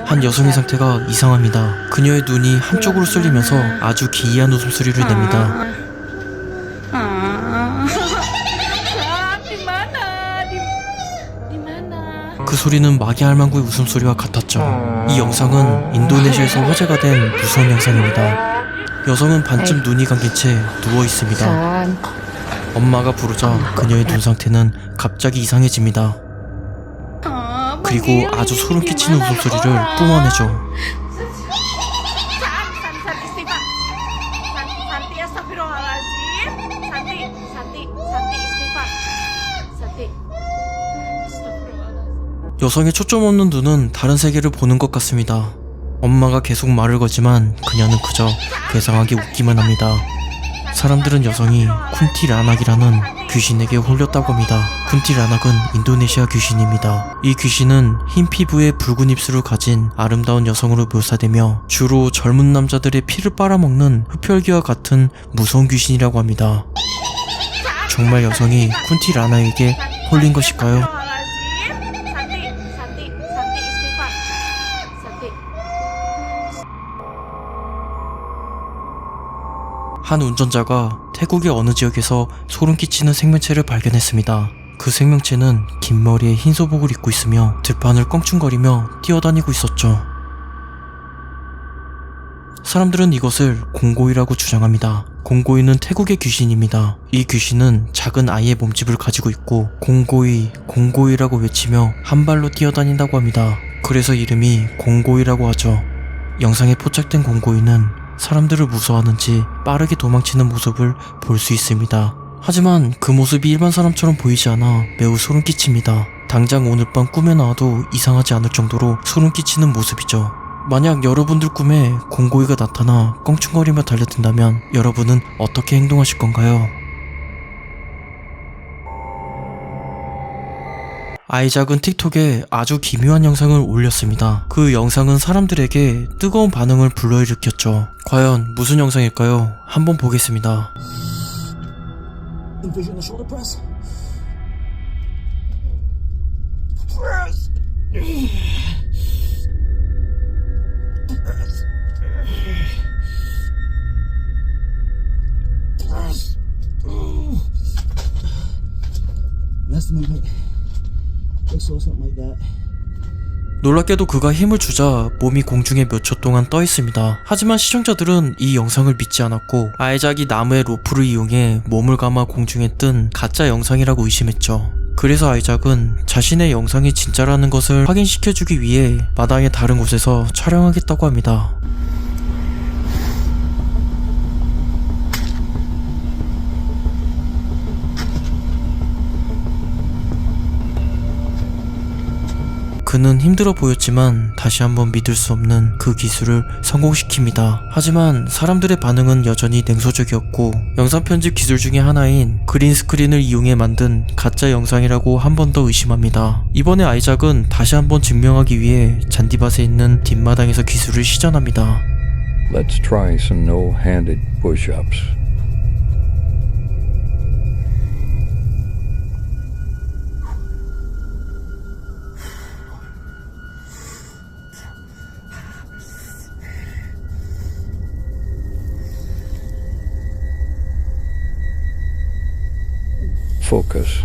한 여성의 상태가 이상합니다. 그녀의 눈이 한쪽으로 쏠리면서 아주 기이한 웃음소리를 냅니다. 그 소리는 마기알망구의 웃음소리와 같았죠. 이 영상은 인도네시아에서 화제가 된 무서운 영상입니다. 여성은 반쯤 눈이 감긴 채 누워있습니다. 엄마가 부르자 그녀의 눈 상태는 갑자기 이상해집니다. 그리고 아주 소름 끼치는 웃음소리를 뿜어내죠. 여성의 초점 없는 눈은 다른 세계를 보는 것 같습니다. 엄마가 계속 말을 거지만 그녀는 그저 괴상하게 웃기만 합니다. 사람들은 여성이 쿤티 라낙이라는 귀신에게 홀렸다고 합니다. 쿤티 라낙은 인도네시아 귀신입니다. 이 귀신은 흰 피부에 붉은 입술을 가진 아름다운 여성으로 묘사되며 주로 젊은 남자들의 피를 빨아먹는 흡혈귀와 같은 무서운 귀신이라고 합니다. 정말 여성이 쿤티 라낙에게 홀린 것일까요? 한 운전자가 태국의 어느 지역에서 소름 끼치는 생명체를 발견했습니다. 그 생명체는 긴 머리에 흰 소복을 입고 있으며 들판을 껑충거리며 뛰어다니고 있었죠. 사람들은 이것을 공고이라고 주장합니다. 공고이는 태국의 귀신입니다. 이 귀신은 작은 아이의 몸집을 가지고 있고 공고이, 공고이라고 외치며 한 발로 뛰어다닌다고 합니다. 그래서 이름이 공고이라고 하죠. 영상에 포착된 공고이는 사람들을 무서워하는지 빠르게 도망치는 모습을 볼 수 있습니다. 하지만 그 모습이 일반 사람처럼 보이지 않아 매우 소름 끼칩니다. 당장 오늘 밤 꿈에 나와도 이상하지 않을 정도로 소름 끼치는 모습이죠. 만약 여러분들 꿈에 공고이가 나타나 껑충거리며 달려든다면 여러분은 어떻게 행동하실 건가요? 아이작은 틱톡에 아주 기묘한 영상을 올렸습니다. 그 영상은 사람들에게 뜨거운 반응을 불러일으켰죠. 과연 무슨 영상일까요? 한번 보겠습니다. 놀랍게도 그가 힘을 주자 몸이 공중에 몇 초 동안 떠 있습니다. 하지만 시청자들은 이 영상을 믿지 않았고 아이작이 나무의 로프를 이용해 몸을 감아 공중에 뜬 가짜 영상이라고 의심했죠. 그래서 아이작은 자신의 영상이 진짜라는 것을 확인시켜주기 위해 마당의 다른 곳에서 촬영하겠다고 합니다. 그는 힘들어 보였지만 다시 한번 믿을 수 없는 그 기술을 성공시킵니다. 하지만 사람들의 반응은 여전히 냉소적이었고 영상 편집 기술 중에 하나인 그린 스크린을 이용해 만든 가짜 영상이라고 한 번 더 의심합니다. 이번에 아이작은 다시 한번 증명하기 위해 잔디밭에 있는 뒷마당에서 기술을 시전합니다. Let's try some no-handed push-ups. Focus.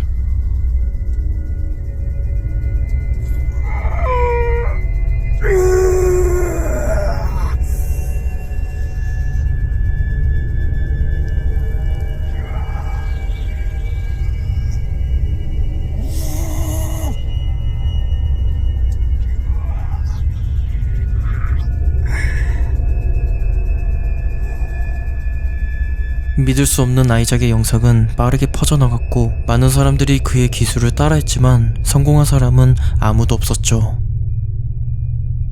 믿을 수 없는 아이작의 영상은 빠르게 퍼져나갔고 많은 사람들이 그의 기술을 따라했지만 성공한 사람은 아무도 없었죠.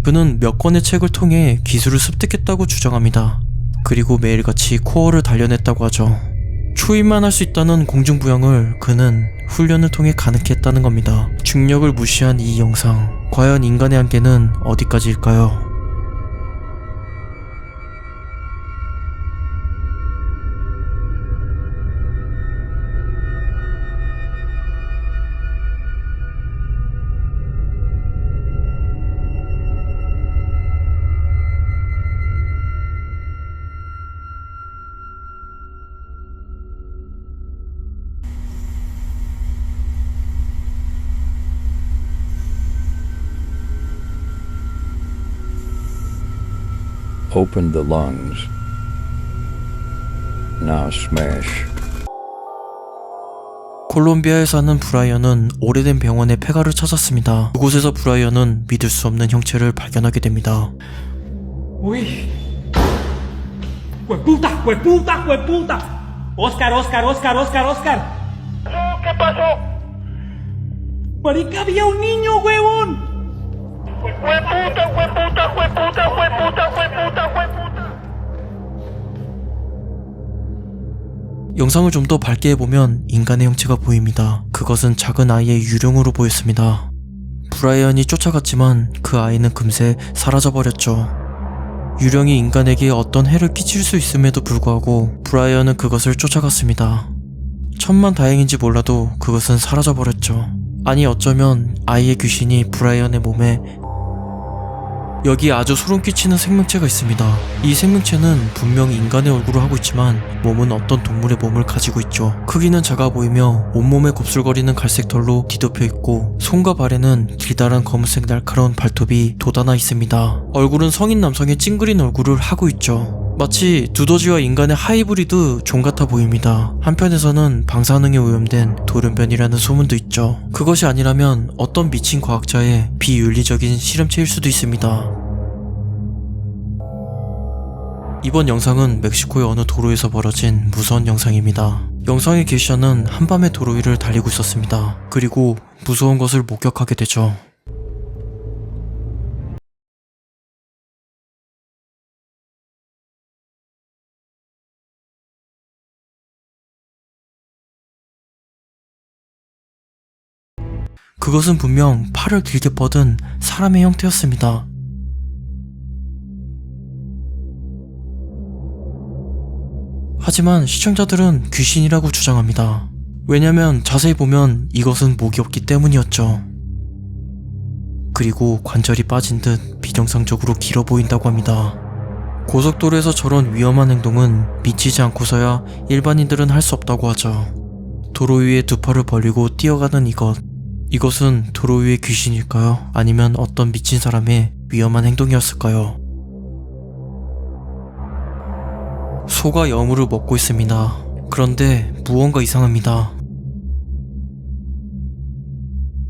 그는 몇 권의 책을 통해 기술을 습득했다고 주장합니다. 그리고 매일같이 코어를 단련했다고 하죠. 초인만 할 수 있다는 공중부양을 그는 훈련을 통해 가능케 했다는 겁니다. 중력을 무시한 이 영상, 과연 인간의 한계는 어디까지일까요? Open the lungs. Now smash. 콜롬비아에 사는 브라이언은 오래된 병원의 폐가를 찾았습니다. 그곳에서 브라이언은 믿을 수 없는 형체를 발견하게 됩니다. Uy. ¡Hueputa! ¡Hueputa! ¡Hueputa! Oscar, Oscar, Oscar, Oscar, Oscar. ¿Qué pasó? Marica, había un niño, huevón. ¡Hueputa, hueputa, hueputa, hueputa, hueputa, hueputa! 영상을 좀 더 밝게 해보면 인간의 형체가 보입니다. 그것은 작은 아이의 유령으로 보였습니다. 브라이언이 쫓아갔지만 그 아이는 금세 사라져버렸죠. 유령이 인간에게 어떤 해를 끼칠 수 있음에도 불구하고 브라이언은 그것을 쫓아갔습니다. 천만다행인지 몰라도 그것은 사라져버렸죠. 아니 어쩌면 아이의 귀신이 브라이언의 몸에 여기 아주 소름 끼치는 생명체가 있습니다. 이 생명체는 분명 인간의 얼굴을 하고 있지만 몸은 어떤 동물의 몸을 가지고 있죠. 크기는 작아 보이며 온몸에 곱슬거리는 갈색 털로 뒤덮여 있고 손과 발에는 길다란 검은색 날카로운 발톱이 돋아나 있습니다. 얼굴은 성인 남성의 찡그린 얼굴을 하고 있죠. 마치 두더지와 인간의 하이브리드 종 같아 보입니다. 한편에서는 방사능에 오염된 돌연변이라는 소문도 있죠. 그것이 아니라면 어떤 미친 과학자의 비윤리적인 실험체일 수도 있습니다. 이번 영상은 멕시코의 어느 도로에서 벌어진 무서운 영상입니다. 영상의 게시자는 한밤에 도로 위를 달리고 있었습니다. 그리고 무서운 것을 목격하게 되죠. 그것은 분명 팔을 길게 뻗은 사람의 형태였습니다. 하지만 시청자들은 귀신이라고 주장합니다. 왜냐면 자세히 보면 이것은 목이 없기 때문이었죠. 그리고 관절이 빠진 듯 비정상적으로 길어 보인다고 합니다. 고속도로에서 저런 위험한 행동은 미치지 않고서야 일반인들은 할 수 없다고 하죠. 도로 위에 두 팔을 벌리고 뛰어가는 이것은 도로 위의 귀신일까요? 아니면 어떤 미친 사람의 위험한 행동이었을까요? 소가 여물을 먹고 있습니다. 그런데 무언가 이상합니다.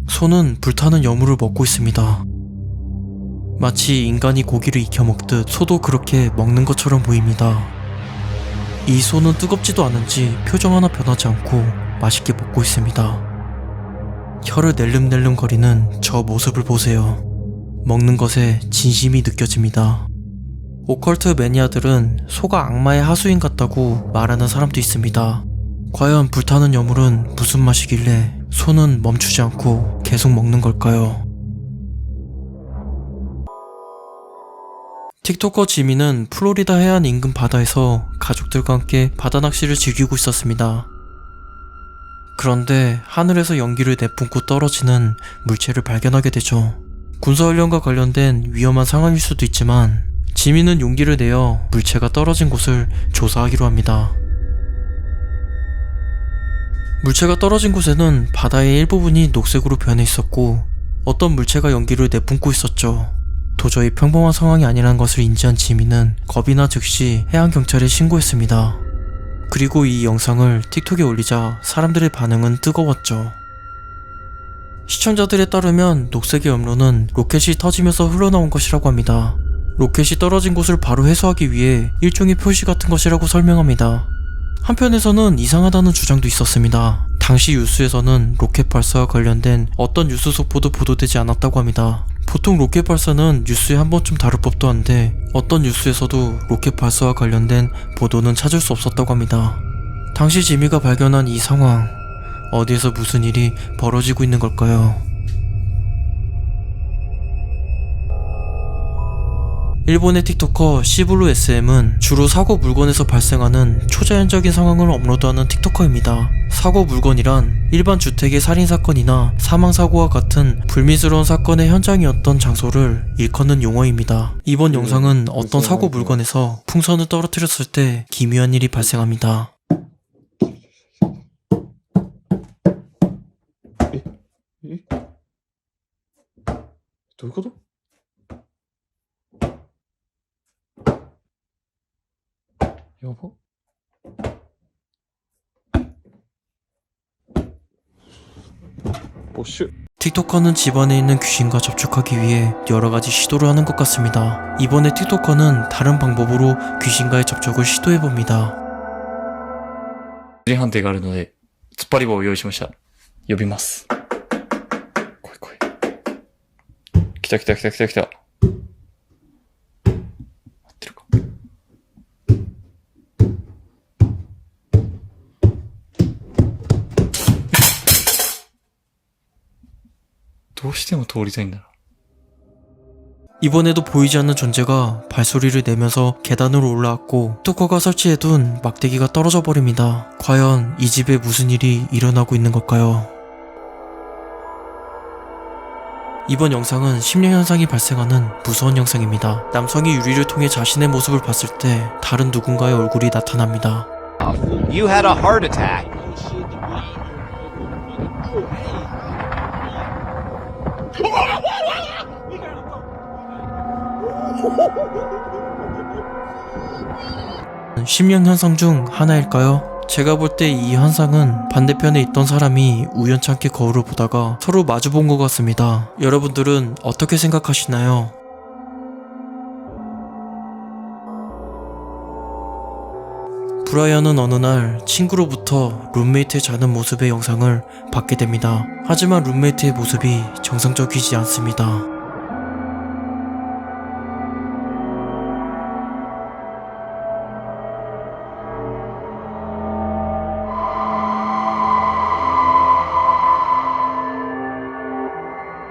소는 불타는 여물을 먹고 있습니다. 마치 인간이 고기를 익혀 먹듯 소도 그렇게 먹는 것처럼 보입니다. 이 소는 뜨겁지도 않은지 표정 하나 변하지 않고 맛있게 먹고 있습니다. 혀를 낼름낼름 거리는 저 모습을 보세요. 먹는 것에 진심이 느껴집니다. 오컬트 매니아들은 소가 악마의 하수인 같다고 말하는 사람도 있습니다. 과연 불타는 여물은 무슨 맛이길래 소는 멈추지 않고 계속 먹는 걸까요? 틱토커 지미는 플로리다 해안 인근 바다에서 가족들과 함께 바다 낚시를 즐기고 있었습니다. 그런데 하늘에서 연기를 내뿜고 떨어지는 물체를 발견하게 되죠. 군사훈련과 관련된 위험한 상황일 수도 있지만 지미는 용기를 내어 물체가 떨어진 곳을 조사하기로 합니다. 물체가 떨어진 곳에는 바다의 일부분이 녹색으로 변해 있었고 어떤 물체가 연기를 내뿜고 있었죠. 도저히 평범한 상황이 아니라는 것을 인지한 지미는 겁이 나 즉시 해양경찰에 신고했습니다. 그리고 이 영상을 틱톡에 올리자 사람들의 반응은 뜨거웠죠. 시청자들에 따르면 녹색의 염료는 로켓이 터지면서 흘러나온 것이라고 합니다. 로켓이 떨어진 곳을 바로 해소하기 위해 일종의 표시 같은 것이라고 설명합니다. 한편에서는 이상하다는 주장도 있었습니다. 당시 뉴스에서는 로켓 발사와 관련된 어떤 뉴스 속보도 보도되지 않았다고 합니다. 보통 로켓 발사는 뉴스에 한 번쯤 다룰 법도 한데 어떤 뉴스에서도 로켓 발사와 관련된 보도는 찾을 수 없었다고 합니다. 당시 지미가 발견한 이 상황, 어디에서 무슨 일이 벌어지고 있는 걸까요? 일본의 틱토커 시블루 SM은 주로 사고 물건에서 발생하는 초자연적인 상황을 업로드하는 틱토커입니다. 사고 물건이란 일반 주택의 살인사건이나 사망사고와 같은 불미스러운 사건의 현장이었던 장소를 일컫는 용어입니다. 이번 영상은 어떤 사고 물건에서 풍선을 떨어뜨렸을 때 기묘한 일이 발생합니다. 도ういうこと 여보? 오슈. 틱토커는 집안에 있는 귀신과 접촉하기 위해 여러가지 시도를 하는 것 같습니다. 이번에 틱토커는 다른 방법으로 귀신과의 접촉을 시도해봅니다. 人判定があるので、突っ張り棒を用意しました。呼びます。来い来い。来た来た来た来た来た。合ってるか。どうしても通りたいんだな。 이번에도 보이지 않는 존재가 발소리를 내면서 계단으로 올라왔고 틱토커가 설치해둔 막대기가 떨어져 버립니다. 과연 이 집에 무슨 일이 일어나고 있는 걸까요? 이번 영상은 심령 현상이 발생하는 무서운 영상입니다. 남성이 유리를 통해 자신의 모습을 봤을 때 다른 누군가의 얼굴이 나타납니다. You had a heart attack. 심령 현상 중 하나일까요? 제가 볼 때 이 현상은 반대편에 있던 사람이 우연찮게 거울을 보다가 서로 마주본 것 같습니다. 여러분들은 어떻게 생각하시나요? 브라이언은 어느 날 친구로부터 룸메이트의 자는 모습의 영상을 받게 됩니다. 하지만 룸메이트의 모습이 정상적이지 않습니다.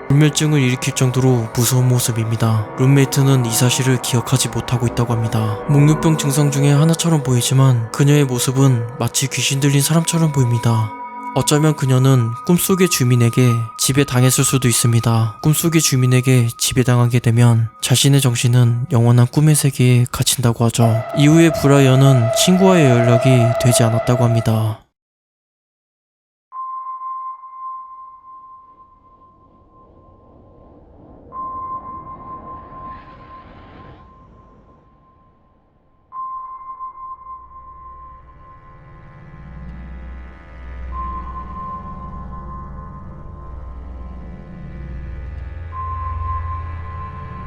불면증을 일으킬 정도로 무서운 모습입니다. 룸메이트는 이 사실을 기억하지 못하고 있다고 합니다. 목류병 증상 중에 하나처럼 보이지만 그녀의 모습은 마치 귀신 들린 사람처럼 보입니다. 어쩌면 그녀는 꿈속의 주민에게 지배당했을 수도 있습니다. 꿈속의 주민에게 지배당하게 되면 자신의 정신은 영원한 꿈의 세계에 갇힌다고 하죠. 이후에 브라이언은 친구와의 연락이 되지 않았다고 합니다.